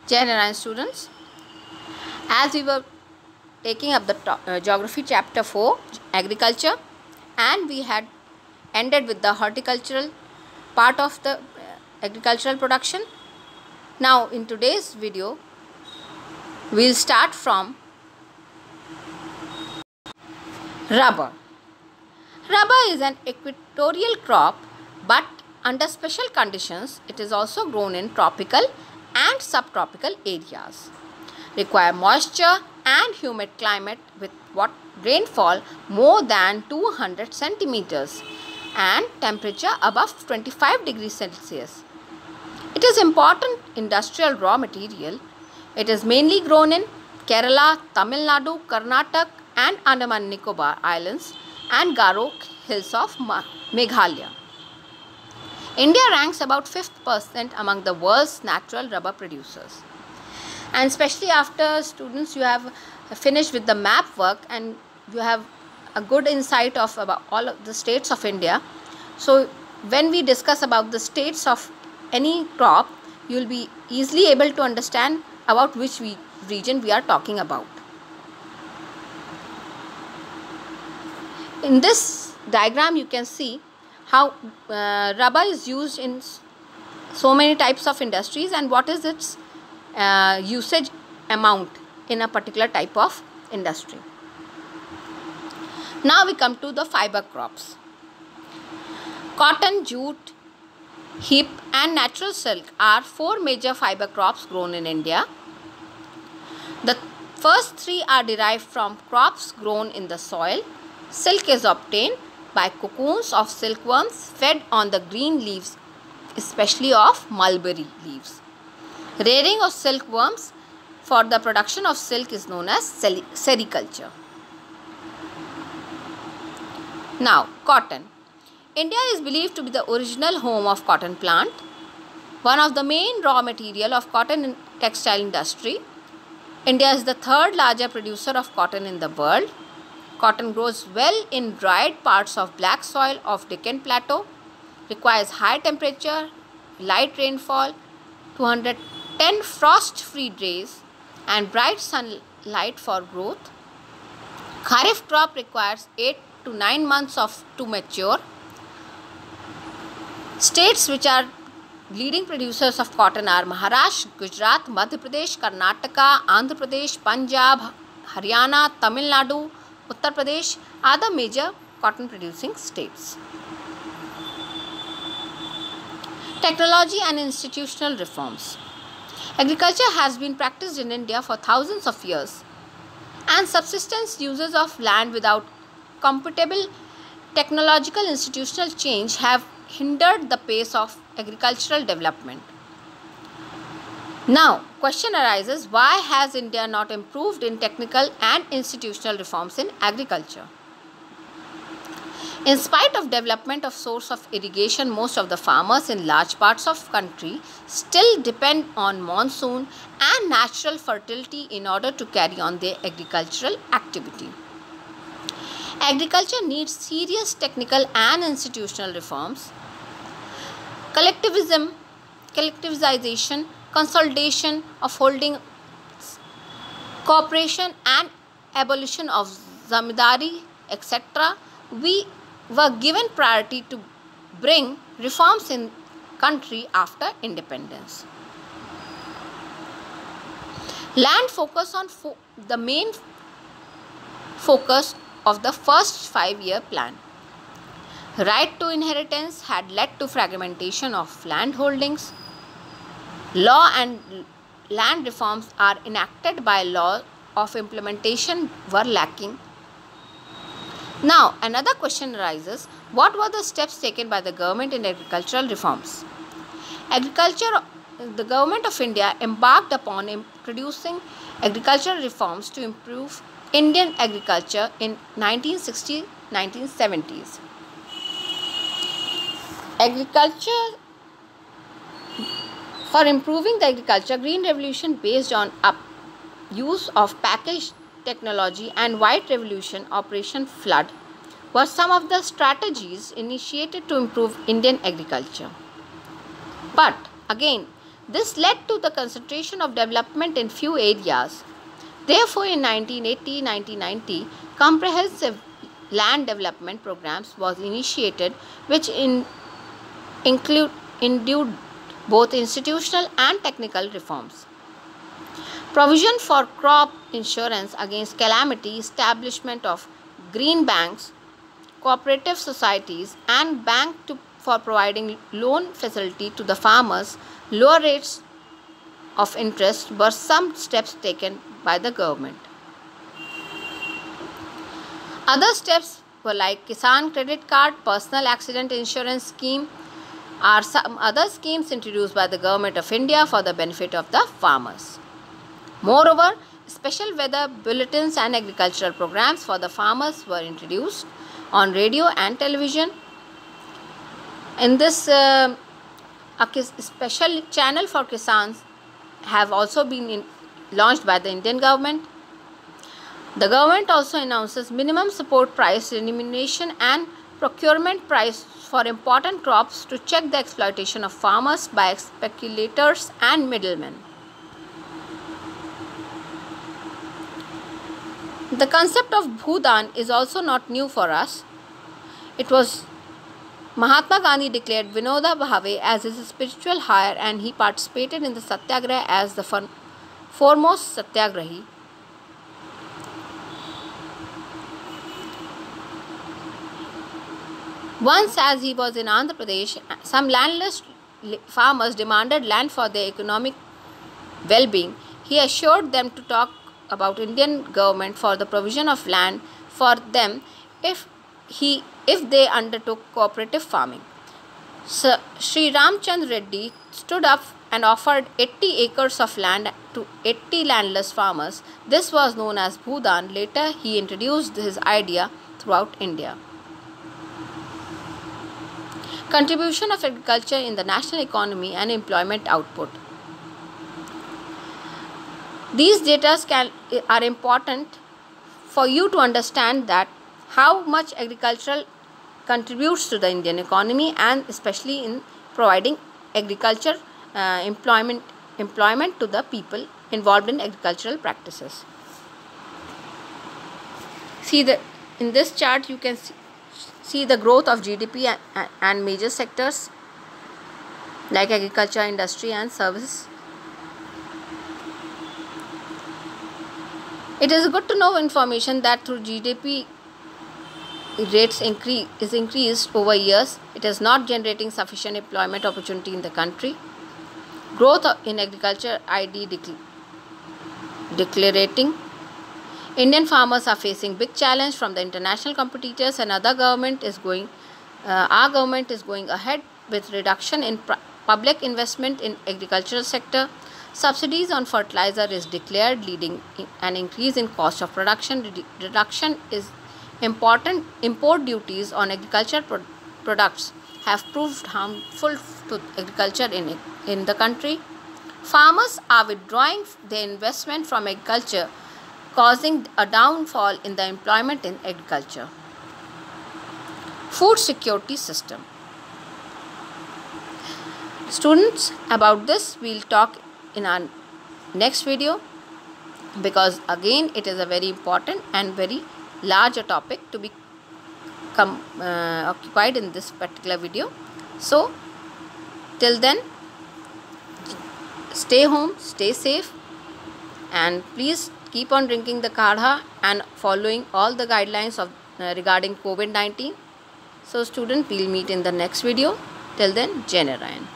Jai Narayan students, as we were taking up the geography chapter 4 agriculture, and we had ended with the horticultural part of the agricultural production. Now in today's video we will start from rubber. Rubber is an equatorial crop, but under special conditions it is also grown in tropical and subtropical areas. Require moisture and humid climate with rainfall more than 200 centimeters and temperature above 25 degrees Celsius. It is important industrial raw material. It is mainly grown in Kerala, Tamil Nadu, Karnataka and Andaman Nicobar Islands and Garo Hills of Meghalaya. India ranks about 5th% among the world's natural rubber producers. And especially after students you have finished with the map work and you have a good insight of about all of the states of India. So when we discuss about the states of any crop, you will be easily able to understand about which region we are talking about. In this diagram you can see how rubber is used in so many types of industries and what is its usage amount in a particular type of industry. Now we come to the fiber crops. Cotton, jute, hemp and natural silk are 4 major fiber crops grown in India. The first 3 are derived from crops grown in the soil. Silk is obtained by cocoons of silkworms fed on the green leaves, especially of mulberry leaves. Rearing of silkworms for the production of silk is known as sericulture. Now, cotton. India is believed to be the original home of cotton plant, one of the main raw material of cotton and textile industry. India is the 3rd largest producer of cotton in the world. Cotton grows well in dried parts of black soil of Deccan Plateau, requires high temperature, light rainfall, 210 frost-free days and bright sunlight for growth. Kharif crop requires 8 to 9 months to mature. States which are leading producers of cotton are Maharashtra, Gujarat, Madhya Pradesh, Karnataka, Andhra Pradesh, Punjab, Haryana, Tamil Nadu, Uttar Pradesh are the major cotton producing states. Technology and institutional reforms. Agriculture has been practiced in India for thousands of years, and subsistence uses of land without compatible technological institutional change have hindered the pace of agricultural development. Now, question arises, why has India not improved in technical and institutional reforms in agriculture? In spite of development of source of irrigation, most of the farmers in large parts of country still depend on monsoon and natural fertility in order to carry on their agricultural activity. Agriculture needs serious technical and institutional reforms. Collectivization, consolidation of holding, cooperation and abolition of zamindari, etc. We were given priority to bring reforms in country after independence. Land focus on the main focus of the first 5-year plan. Right to inheritance had led to fragmentation of land holdings. Law and land reforms are enacted by law of implementation were lacking. Now, another question arises, what were the steps taken by the government in agricultural reforms? The government of India embarked upon introducing agricultural reforms to improve Indian agriculture in 1960-1970s. For improving the agriculture, Green Revolution based on use of packaged technology and White Revolution, Operation Flood were some of the strategies initiated to improve Indian agriculture. But again, This led to the concentration of development in few areas. Therefore, in 1980-1990, comprehensive land development programs was initiated, which include both institutional and technical reforms. Provision for crop insurance against calamity, establishment of green banks, cooperative societies, and for providing loan facility to the farmers, lower rates of interest were some steps taken by the government. Other steps were like Kisan Credit Card, Personal Accident Insurance Scheme, are some other schemes introduced by the Government of India for the benefit of the farmers. Moreover, special weather bulletins and agricultural programs for the farmers were introduced on radio and television. In this, a special channel for Kisans have also been launched by the Indian government. The government also announces minimum support price remuneration and procurement price for important crops to check the exploitation of farmers by speculators and middlemen. The concept of Bhudan is also not new for us. It was Mahatma Gandhi declared Vinoba Bhave as his spiritual hire, and he participated in the Satyagraha as the foremost Satyagrahi. Once, as he was in Andhra Pradesh, some landless farmers demanded land for their economic well-being. He assured them to talk about Indian government for the provision of land for them if they undertook cooperative farming. Sir Sri Ramchandra Reddy stood up and offered 80 acres of land to 80 landless farmers. This was known as Bhudan. Later, he introduced his idea throughout India. Contribution of agriculture in the national economy and employment output. These data are important for you to understand that how much agriculture contributes to the Indian economy, and especially in providing agriculture employment to the people involved in agricultural practices. In this chart you can see the growth of GDP and major sectors like agriculture, industry and services. It is good to know information that through GDP rates increased over years, it is not generating sufficient employment opportunity in the country. Growth in agriculture ID decelerating. Indian farmers are facing big challenge from the international competitors, and our government is going ahead with reduction in public investment in agricultural sector. Subsidies on fertilizer is declared, leading an increase in cost of production. Reduction is important. Import duties on agricultural products have proved harmful to agriculture in the country. Farmers are withdrawing their investment from agriculture, causing a downfall in the employment in agriculture. Food security system. Students, about this we will talk in our next video, because again it is a very important and very large topic to be occupied in this particular video. So till then, stay home, stay safe, and please keep on drinking the kadha and following all the guidelines of regarding COVID-19. So student, we'll meet in the next video. Till then, Jai Narayan.